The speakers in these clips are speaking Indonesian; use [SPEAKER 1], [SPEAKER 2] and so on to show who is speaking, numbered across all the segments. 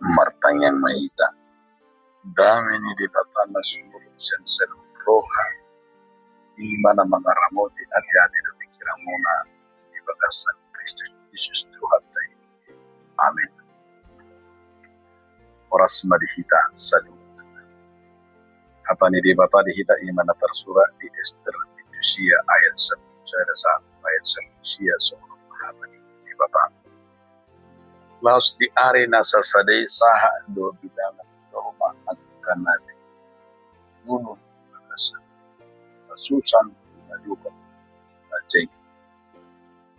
[SPEAKER 1] martanyang maita damini di batala sumur sensen roha di mana mengaramoti hati-hati dan pikiran muna di bagasan Kristus Yesus Tuhan tadi. Amin. Oras madihita sadu hatani di bata dihita imana tersurat di Ester Sia ayat 1 ayat 1 sia sebelum hatani di bata laos di arena sasadai saha do bidangan dohma akan nabi gunung bagasan susan naduka rajai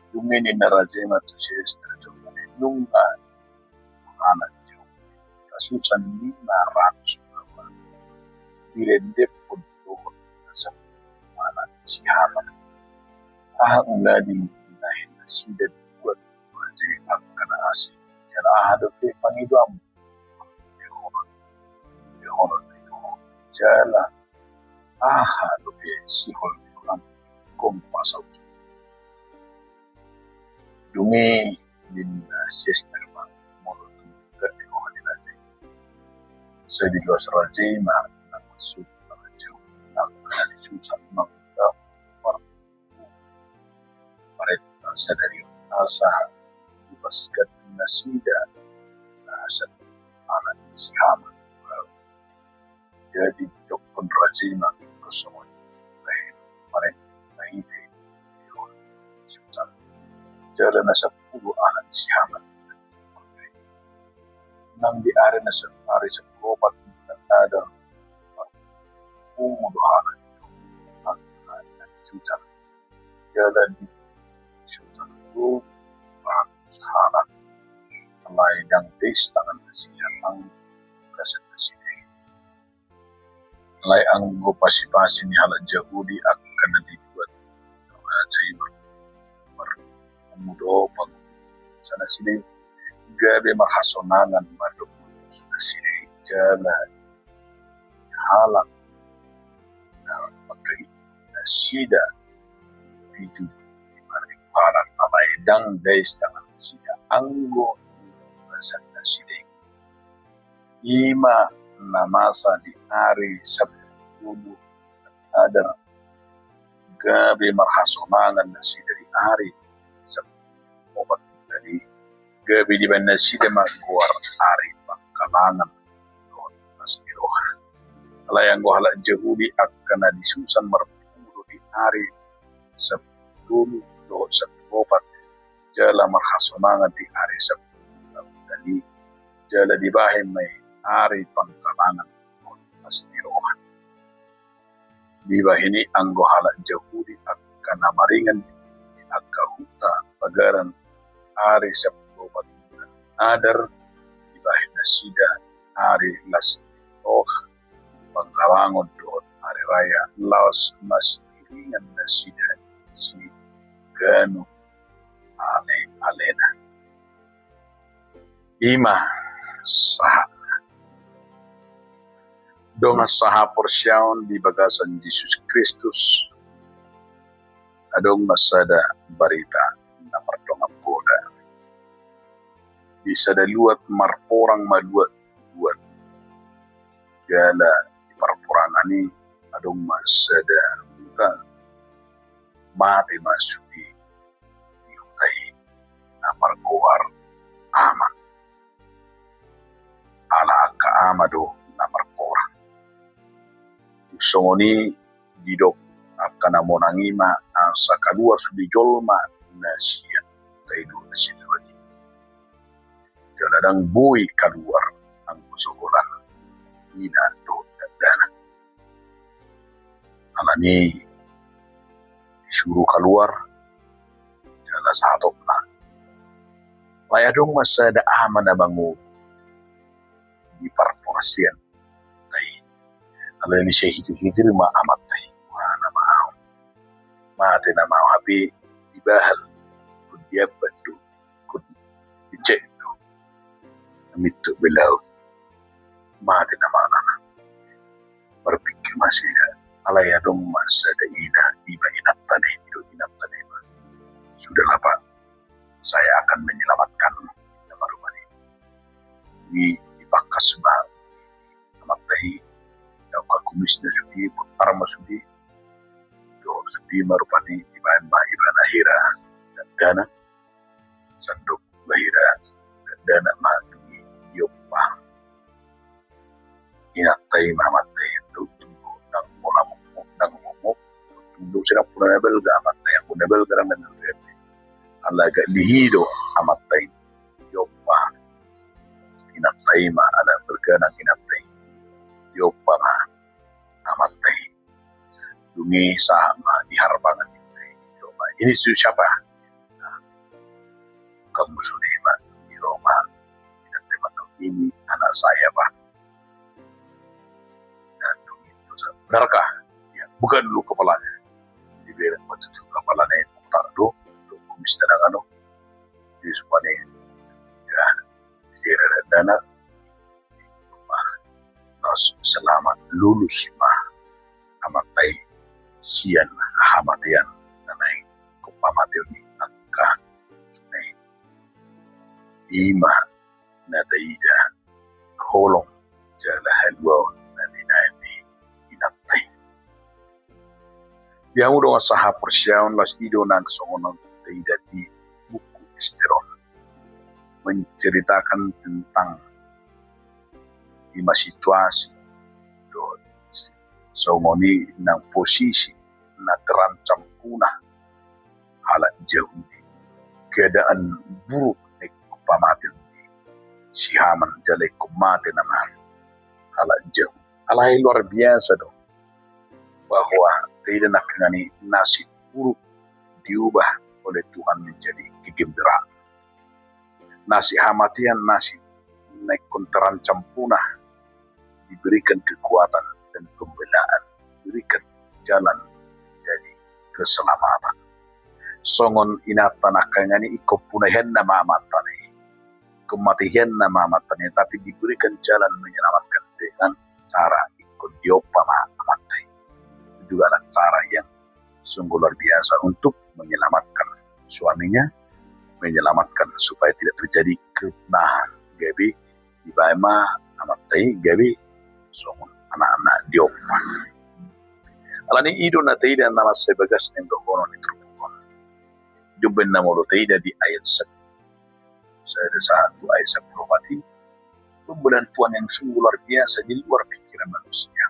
[SPEAKER 1] dumini na rajai matu siesta jomane nunga anak jo susan 500 direndep untuk sa mana siapa ngadi nahin sida buat rajai akan asih kana ahado pe pangidam honor jala ahado pe sihol kan kompasau dumi din sister ma mono ke ko hadilate so di los rajima na masuk rajo na kana susah mangga paret sadari asa dibaskat nasida asat anak siapa jadi dokun rajima ke semua paret taide susah jalan nasa puluh anak siapa nang di area nasa hari sekopat dan ada anak susah jalan di susah itu sahabat mulai dan tes tangan nasihat ang kasat nasihat mulai anggo pasi-pasi ni halat jahudi akan dibuat rajai mudo pag sana sini gabe marhasonangan madok sana sini jalan halak na pagkai nasida itu para pabaydang days tangan sida anggo sana sini ima namasa di hari Sabtu ada gabe marhasonangan nasida di hari obat dari gabi di mana sida magwar ari pangkalangan doon masmiroha alayang go hala jahudi akan disusan marpulo di hari Sabtu do Sabtu obat jala marhasonangan di hari Sabtu dari jala di bahin may ari pangkalangan doon masmiroha di bahini anggo hala jahudi akan maringan di akahuta pagaran hari Sabtu adar ibahin nasida hari las pangkalangon doon hari raya laos mas iringan nasida si gano alena ima saha donga saha porsyaon di bagasan Yesus Kristus adong masada barita na martonga poda bisa daluat marporang maluat buat gala parporangani adong masada bukan mati masuki diutai na markuar ama ala ka amado na marporang songoni didok akan monangima sa kaluar sudi jolma na siya tayo na sila wadi. Jaladang buhay kaluar ang kusukulan ina doon dandanan. Alani disuruh keluar jala satop na. Layadong masada aman na bango di parporasian tayo. Alani siya hitir-hitir maamat tayo. Wana maaw. Mati na maaw habi ibahal kudiabat do kudicek do mitu belau mati na mana berpikir masih alaya dong masa da ina iba inattane itu inattane sudahlah Pak saya akan menyelamatkan rumah ini asma amatai yang kakumis na sudi putar masudi do sudi marupani iban iban ahira dana sanduk bahira dana mati yopa inatai mamatai tutubu nang mola nang momok tutubu sira puna belga amatai puna belga nang alaga lihido amatai yopa inatai ma ala berganang inatai yopa ma amatai dungi sama diharbangan yopa ini siapa kamu sudah di Roma dan ini anak saya Pak dan itu benarkah ya bukan dulu kepalanya dibilang waktu itu kepalanya itu tak do kumis dan anu di semuanya ya zira dana selamat lulus mah amatai sian hamatian nanai kupamatian ni angka sunai ima na taida kolong jala halwa na dinani inatay. Yang udah saha persyaun las ido nang songonon taida di buku Esteron menceritakan tentang lima situasi do songoni nang posisi na terancam punah halat jauh keadaan buruk pamatin si Haman jalai kumatin naman halat jauh alai luar biasa dong bahwa tidak nak ngani nasib buruk diubah oleh Tuhan menjadi kegembiraan nasib hamatian nasib naik terancam punah diberikan kekuatan dan pembelaan diberikan jalan jadi keselamatan songon inatan akangani iko punahen nama amatani kematian nama amatani tapi diberikan jalan menyelamatkan dengan cara ikut diopama amatai itu juga adalah cara yang sungguh luar biasa untuk menyelamatkan suaminya menyelamatkan supaya tidak terjadi kepunahan gabi di baima amatai gabi songon anak-anak diopma alani ido na taida nama sebagas nendo kono ni trupukon jumben na molo taida di ayat 1 ayat 10 mati pembantuan yang sungguh luar biasa di luar pikiran manusia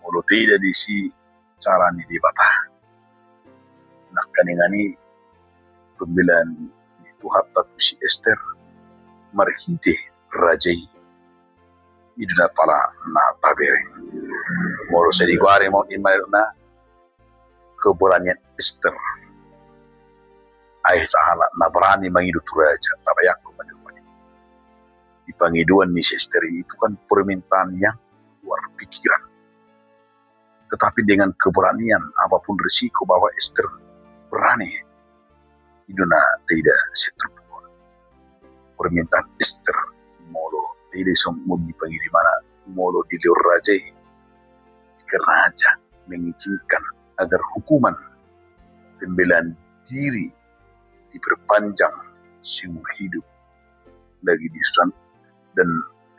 [SPEAKER 1] molo taida di si cara ni dibatah nak kaningani pembelaan Tuhan tatu si Esther marhite rajai iduna pala na tabere moro sedi guare mo imarna keberanian Esther ai sahala na berani mangidu raja tabayakku menurut di pangiduan ni Esther itu kan permintaan yang luar pikiran tetapi dengan keberanian apapun risiko bahwa Esther berani iduna tidak seterpukul permintaan Esther molo tidak semua dipanggil di mana molo di luar raja jika raja mengizinkan agar hukuman pembelaan diri diperpanjang seumur hidup lagi di Sudan dan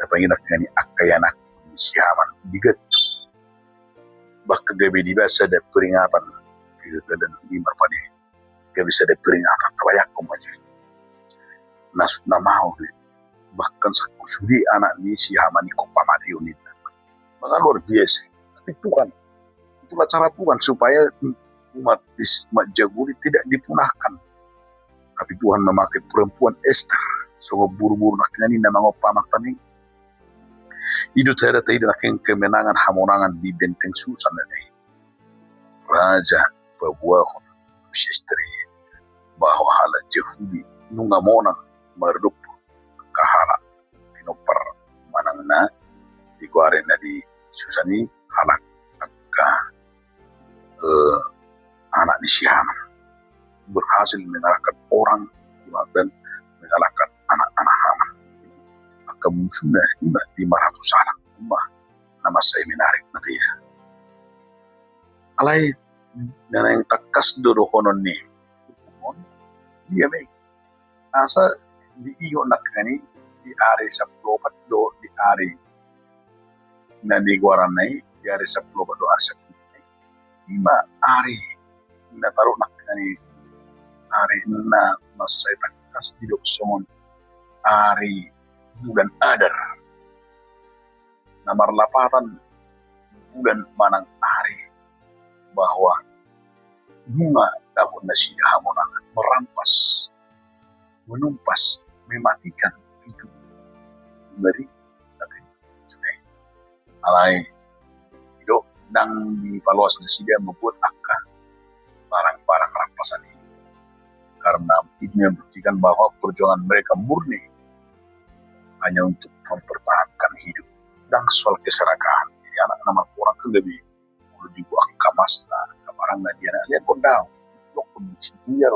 [SPEAKER 1] apabila dengan akayanak si Haman digat bahkan gabi dibasa ada peringatan dan lima pada gabi ada peringatan terbayak kemajuan nasib namau bahkan sudi anak ni si Haman ni kompamati unit maka luar biasa tapi Tuhan itulah cara Tuhan supaya umat Jaguri tidak dipunahkan tapi Tuhan memakai perempuan Esther so buru-buru nak ngani nama ngopamak tani itu saya tidak nak kemenangan hamonangan di benteng Susan ini raja bahwa istri bahwa hal Yahudi nunga monang meredup kahala pinopar manangna di guare na di Susani halak ka anak di Haman berhasil mengalahkan orang dan mengalahkan anak-anak Haman maka musuhnya 500 anak ummah nama saya menarik nanti ya alai dan yang takas dulu konon nih dia baik asa di iyo nak kani di hari saplopat do di hari na di guaranay di hari saplopat do hari saplopat lima hari na taruh nak ni hari na masay takas di doksongon hari bulan Adar na marlapatan bulan manang hari bahwa bunga dapat nasida hamonang merampas, menumpas, mematikan hidup dari nabi sedih. Alai hidup dan di paluas nasida membuat akan barang-barang rampasan ini. Karena ini membuktikan bahwa perjuangan mereka murni hanya untuk mempertahankan hidup dan soal keserakahan. Jadi anak nama orang kan lebih buah kamas barang na dia lihat pun dah lokun dia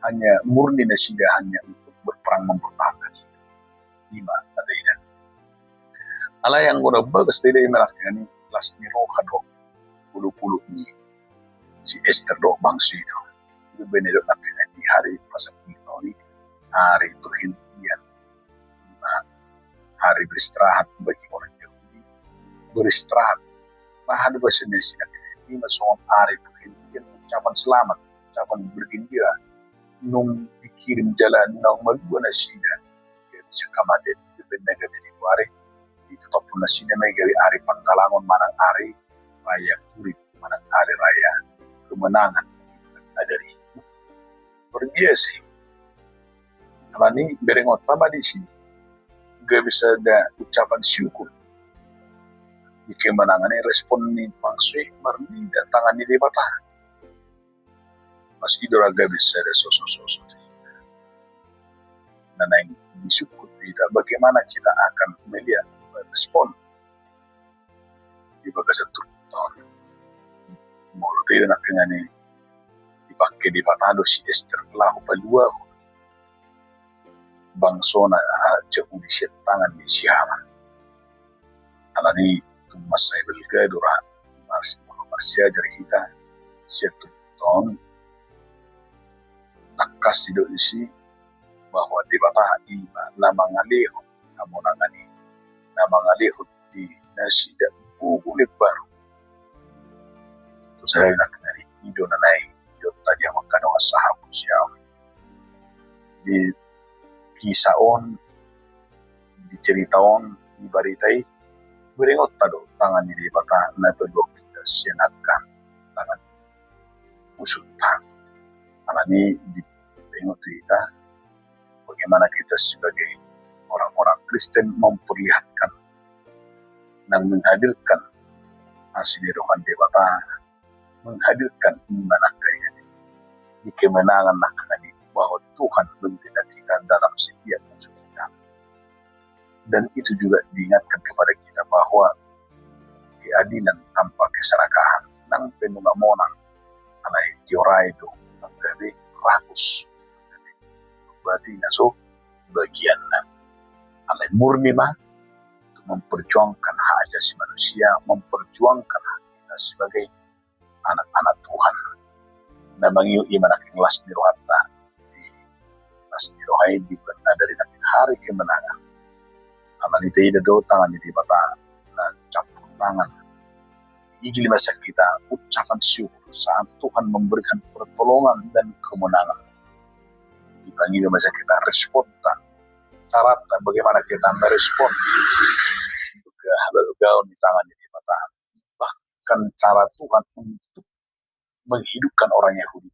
[SPEAKER 1] hanya murni nasida hanya untuk berperang mempertahankan hidup. Lima kata ini. Ala yang guna bagus tidak melakukan las ni rohan roh puluh ni si Esther do bangsi itu. Itu benar nak di hari pasal ini hari perhentian, hari beristirahat bagi orang Yahudi, beristirahat. Bahan bahasa Indonesia ini masuk hari perhentian, ucapan selamat, ucapan bergembira, nung dikirim jalan nung malua nasida, bisa kamate itu benar dari hari itu topun nasida megari hari Pangkalangon manang hari raya Purib, manang hari raya kemenangan dari berbiasa. Kalau ini berengot tambah di sini, gak bisa ada ucapan syukur. Di kemenangan ini respon ni pangsui marni dan tangan ni dibata. Mas idora gak bisa ada sosok-sosok. Dan yang disyukur kita bagaimana kita akan melihat respon di bagian tahun. Mau tidak nak ni dipakai di batado si Esther lahu palua bangsona jauh di tangan di siaman. Alani masai belga dura marsia dari kita satu tahun takas di isi bahwa di batah nama ngalihu namun ngani nama ngalihu di nasi dan buku baru. Terus saya nak ngani hidup naik hidup tadi yang makan orang sahabat siam di kisaon diceritaon dibaritai beringot tado tangan di bata na bedok kita sianakan tangan musuh tangan ini di beringot kita bagaimana kita sebagai orang-orang Kristen memperlihatkan dan menghadirkan hasil rohan debata menghadirkan iman akhirnya di kemenangan akhirnya bahwa Tuhan membela kita dalam setiap musuh kita. Dan itu juga diingatkan kepada kita bahwa keadilan tanpa keserakahan nang penungamonang alai diorai itu dari ratus berarti nasuk bagian alai murni mah untuk memperjuangkan hak asasi manusia, memperjuangkan hak kita sebagai anak-anak Tuhan dan mengiu iman akan las nirohata las nirohai di dari hari kemenangan. Amal itu tidak do tangan di bata dan campur tangan. Ijli masa kita ucapan syukur saat Tuhan memberikan pertolongan dan kemenangan. Dipanggil masa kita respon cara bagaimana kita merespon juga gaun di tangan di bata. Bahkan cara Tuhan untuk menghidupkan orang Yahudi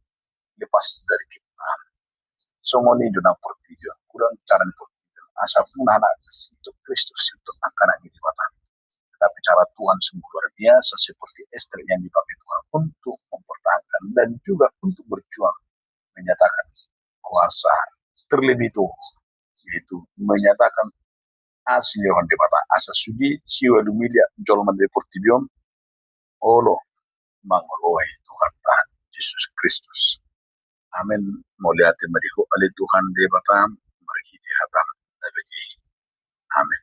[SPEAKER 1] lepas dari kita. Semua ini dalam pertiga kurang cara pertiga. Asa pun anak untuk Kristus untuk akan di mata. Tetapi cara Tuhan sungguh luar biasa seperti Esther yang dipakai Tuhan untuk mempertahankan dan juga untuk berjuang menyatakan kuasa terlebih itu yaitu menyatakan asli orang di mata asa sudi siwa dumilia jolman de portibion olo mangoloi Tuhan Tuhan Yesus Kristus. Amin. Mulia timadiku ali Tuhan di mata merhiti hatam. Amin.